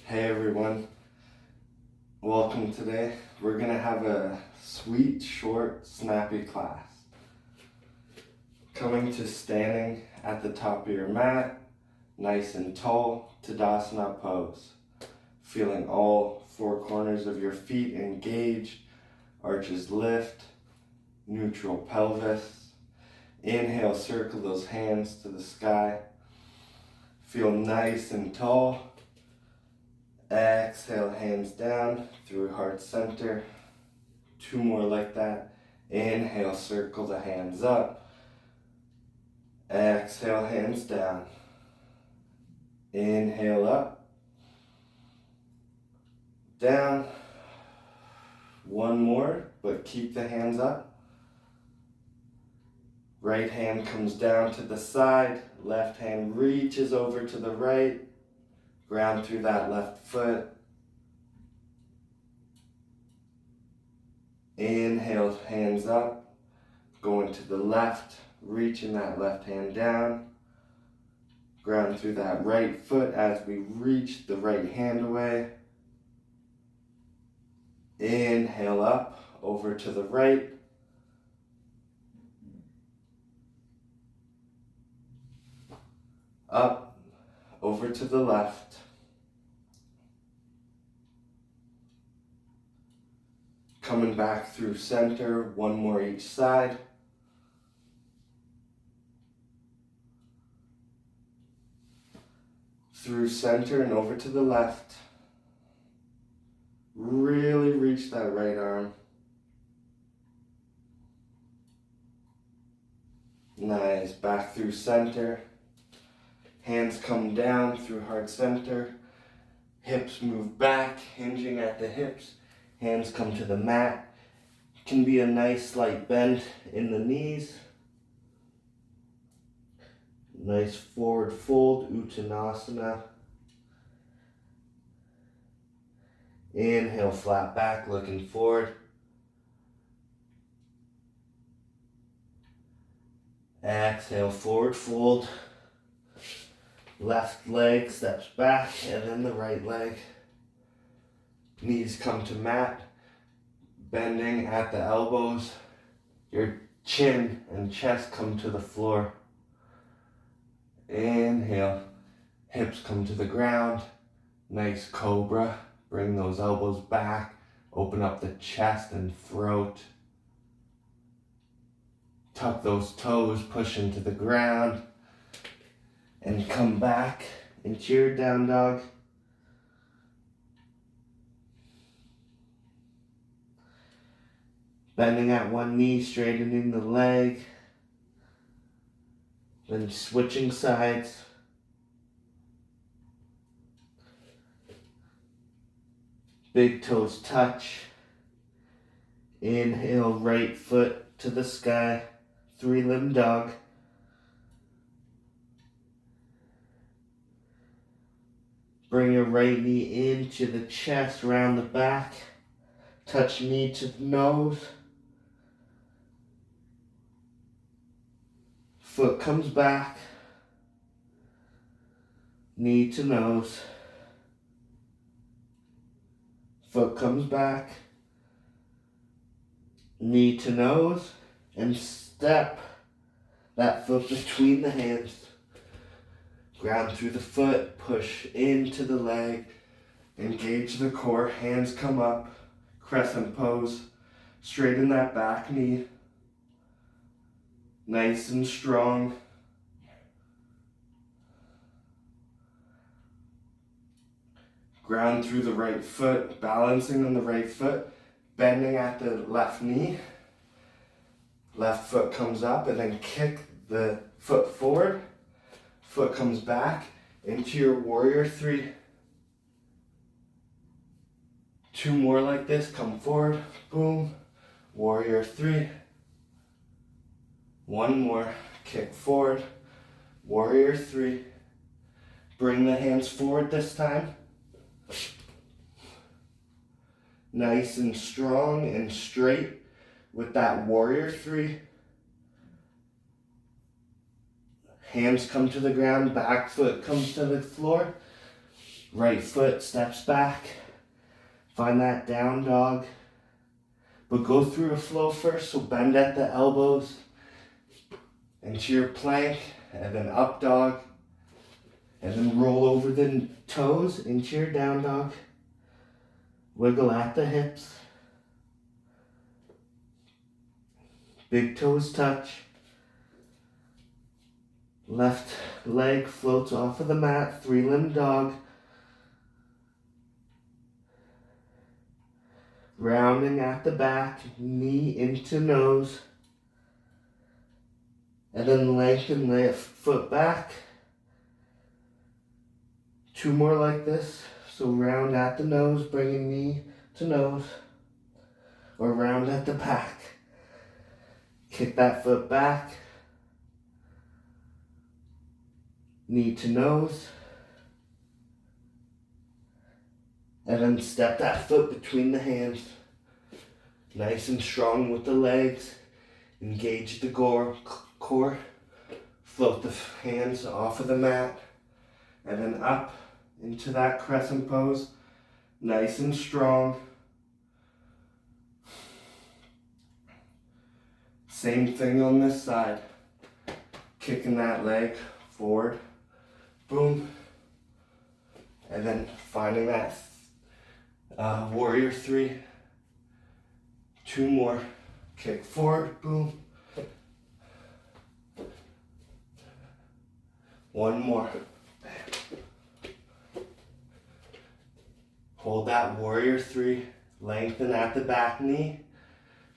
Hey everyone, welcome today. We're gonna have a sweet, short, snappy class. Coming to standing at the top of your mat, nice and tall, Tadasana pose. Feeling all four corners of your feet engaged, arches lift, neutral pelvis. Inhale, circle those hands to the sky. Feel nice and tall. Exhale, hands down through heart center. Two more like that. Inhale, circle the hands up. Exhale, hands down. Inhale up. Down. One more, but keep the hands up. Right hand comes down to the side. Left hand reaches over to the right. Ground through that left foot. Inhale, hands up. Going to the left, reaching that left hand down. Ground through that right foot as we reach the right hand away. Inhale up, over to the right. Up, over to the left. Coming back through center, one more each side. Through center and over to the left. Really reach that right arm. Nice, back through center. Hands come down through heart center. Hips move back, hinging at the hips. Hands come to the mat. Can be a nice slight bend in the knees. Nice forward fold, Uttanasana. Inhale, flat back, looking forward. Exhale, forward fold. Left leg steps back, and then the right leg. Knees come to mat, bending at the elbows. Your chin and chest come to the floor. Inhale, hips come to the ground. Nice cobra. Bring those elbows back. Open up the chest and throat. Tuck those toes, push into the ground. And come back into your down dog. Bending at one knee, straightening the leg. Then switching sides. Big toes touch. Inhale, right foot to the sky. Three-limb dog. Bring your right knee into the chest, round the back. Touch knee to the nose. Foot comes back. Knee to nose. Foot comes back. Knee to nose. And step that foot between the hands. Ground through the foot, push into the leg, engage the core, hands come up, crescent pose, straighten that back knee, nice and strong. Ground through the right foot, balancing on the right foot, bending at the left knee, left foot comes up and then kick the foot forward. Foot comes back into your warrior three. Two more like this, come forward, boom, warrior three. One more, kick forward, warrior three. Bring the hands forward this time. Nice and strong and straight with that warrior three. Hands come to the ground, back foot comes to the floor. Right foot steps back. Find that down dog. But go through a flow first, so bend at the elbows into your plank, and then up dog, and then roll over the toes into your down dog. Wiggle at the hips. Big toes touch. Left leg floats off of the mat, 3-limb dog. Rounding at the back, knee into nose. And then lengthen left foot back. 2 more like this. So round at the nose, bringing knee to nose. Or round at the back. Kick that foot back. Knee to nose. And then step that foot between the hands. Nice and strong with the legs. Engage the core. Float the hands off of the mat. And then up into that crescent pose. Nice and strong. Same thing on this side. Kicking that leg forward. Boom. And then finding that warrior 3. 2 more. Kick forward. Boom. 1 more. Hold that warrior 3. Lengthen at the back knee.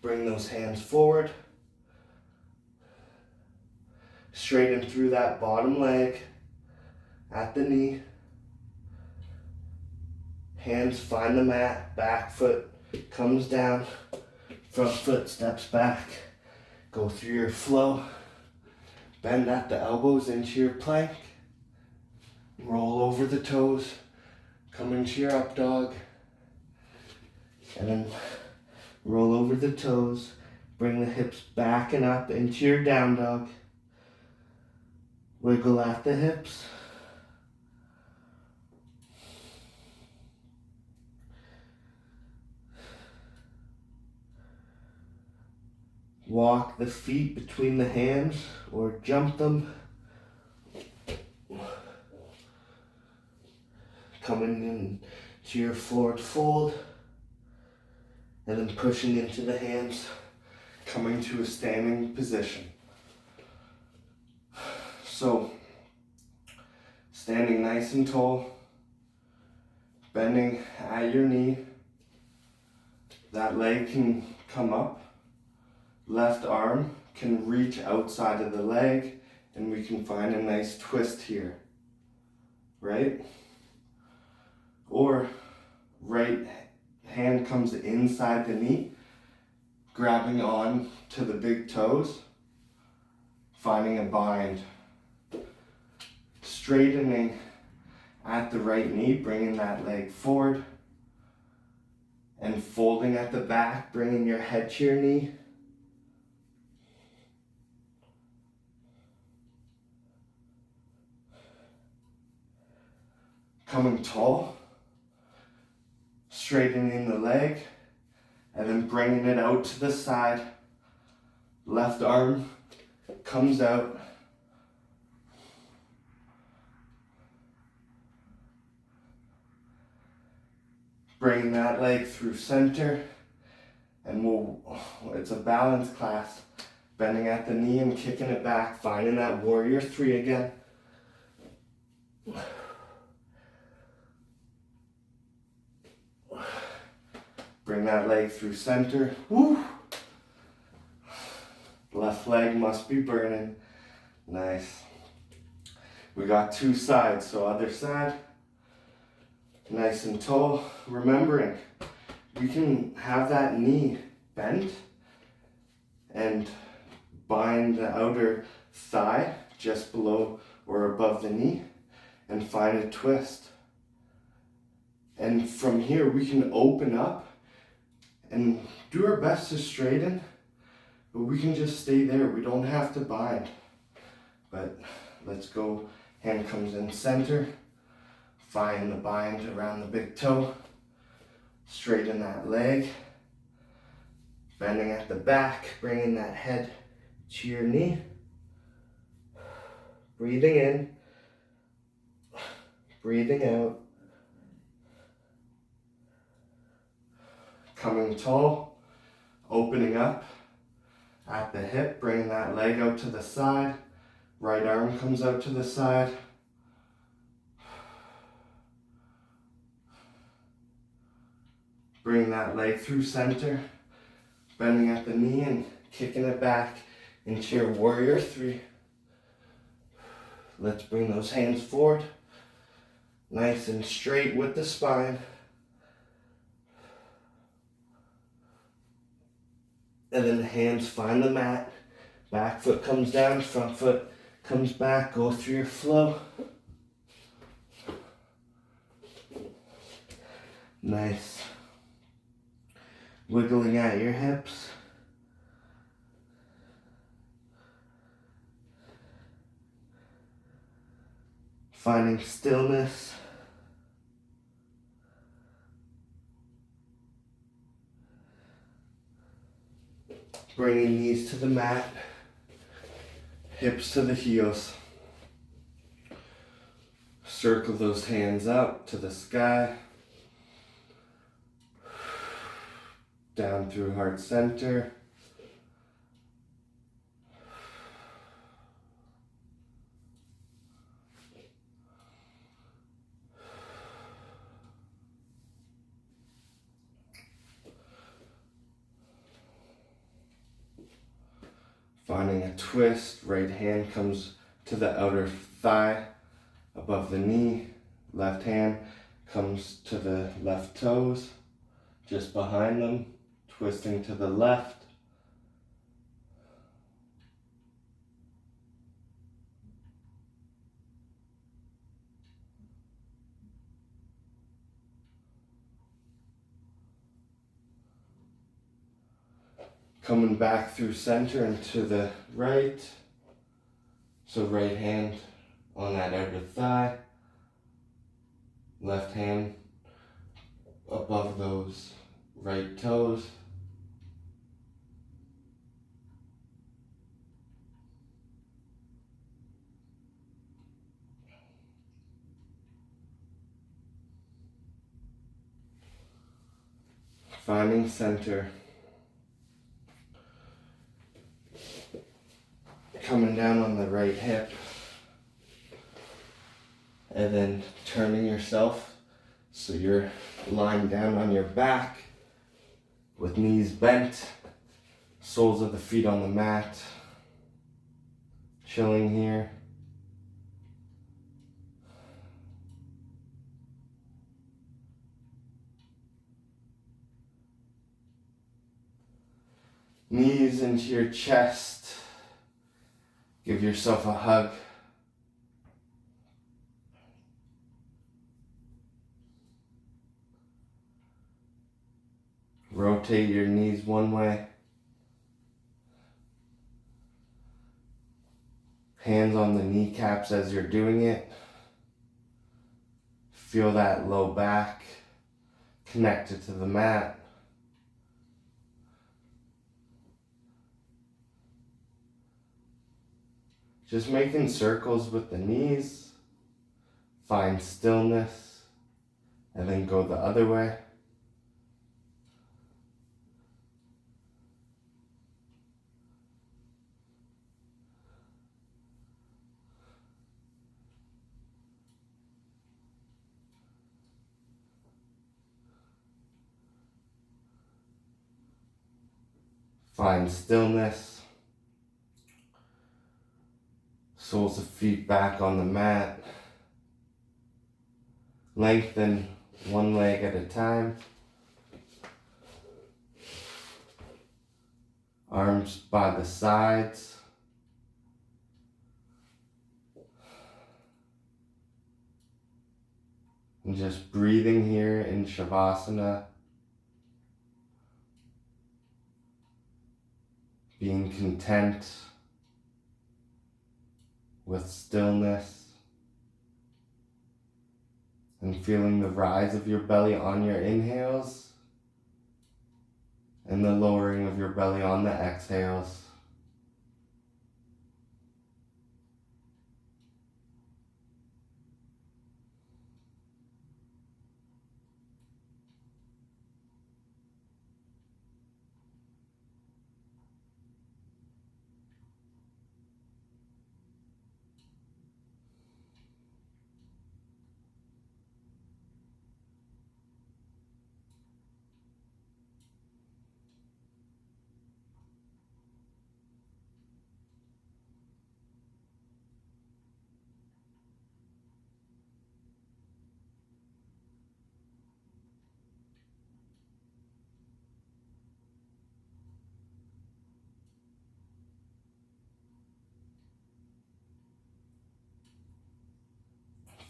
Bring those hands forward. Straighten through that bottom leg at the knee. Hands find the mat, back foot comes down, front foot steps back. Go through your flow. Bend at the elbows into your plank. Roll over the toes. Come into your up dog. And then roll over the toes. Bring the hips back and up into your down dog. Wiggle at the hips. Walk the feet between the hands or jump them. Coming in to your forward fold and then pushing into the hands, coming to a standing position. So, standing nice and tall, bending at your knee. That leg can come up. Left arm can reach outside of the leg and we can find a nice twist here, right? Or right hand comes inside the knee, grabbing on to the big toes, finding a bind. Straightening at the right knee, bringing that leg forward, and folding at the back, bringing your head to your knee. Coming tall, straightening the leg, and then bringing it out to the side. Left arm comes out. Bringing that leg through center, and it's a balance class. Bending at the knee and kicking it back, finding that warrior 3 again. Bring that leg through center. Woo! Left leg must be burning. Nice. We got 2 sides, so other side. Nice and tall. Remembering, you can have that knee bent and bind the outer thigh just below or above the knee and find a twist. And from here we can open up and do our best to straighten, but we can just stay there. We don't have to bind. But let's go. Hand comes in center. Find the bind around the big toe. Straighten that leg. Bending at the back, bringing that head to your knee. Breathing in. Breathing out. Coming tall. Opening up at the hip, bringing that leg out to the side. Right arm comes out to the side. Bring that leg through center. Bending at the knee and kicking it back into your warrior three. Let's bring those hands forward. Nice and straight with the spine. And then the hands find the mat. Back foot comes down, front foot comes back. Go through your flow. Nice. Wiggling at your hips. Finding stillness. Bringing knees to the mat. Hips to the heels. Circle those hands up to the sky. Down through heart center. Finding a twist, right hand comes to the outer thigh above the knee. Left hand comes to the left toes, just behind them, twisting to the left. Coming back through center and to the right. So right hand on that outer thigh. Left hand above those right toes. Finding center. Coming down on the right hip. And then turning yourself so you're lying down on your back with knees bent, soles of the feet on the mat. Chilling here. Knees into your chest. Give yourself a hug. Rotate your knees one way. Hands on the kneecaps as you're doing it. Feel that low back connected to the mat. Just making circles with the knees. Find stillness. And then go the other way. Find stillness. Soles of feet back on the mat. Lengthen one leg at a time. Arms by the sides. And just breathing here in Shavasana. Being content with stillness and feeling the rise of your belly on your inhales and the lowering of your belly on the exhales.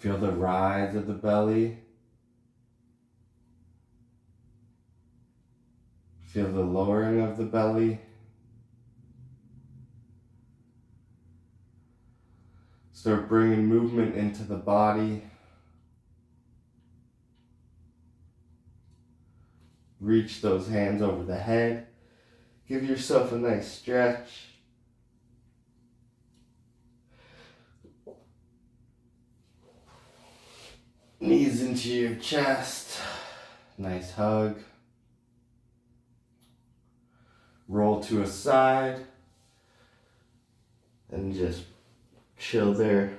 Feel the rise of the belly. Feel the lowering of the belly. Start bringing movement into the body. Reach those hands over the head. Give yourself a nice stretch. Knees into your chest. Nice hug. Roll to a side. And just chill there.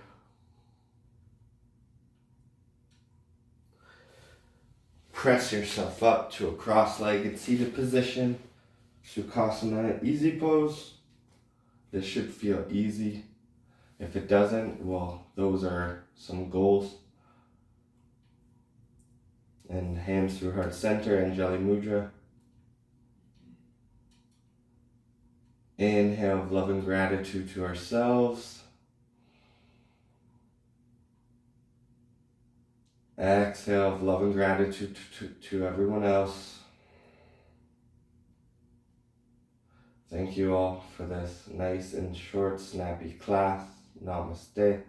Press yourself up to a cross-legged seated position. Sukhasana, easy pose. This should feel easy. If it doesn't, well, those are some goals. And hands through heart center, Anjali Mudra. Inhale of love and gratitude to ourselves. Exhale of love and gratitude to everyone else. Thank you all for this nice and short, snappy class. Namaste.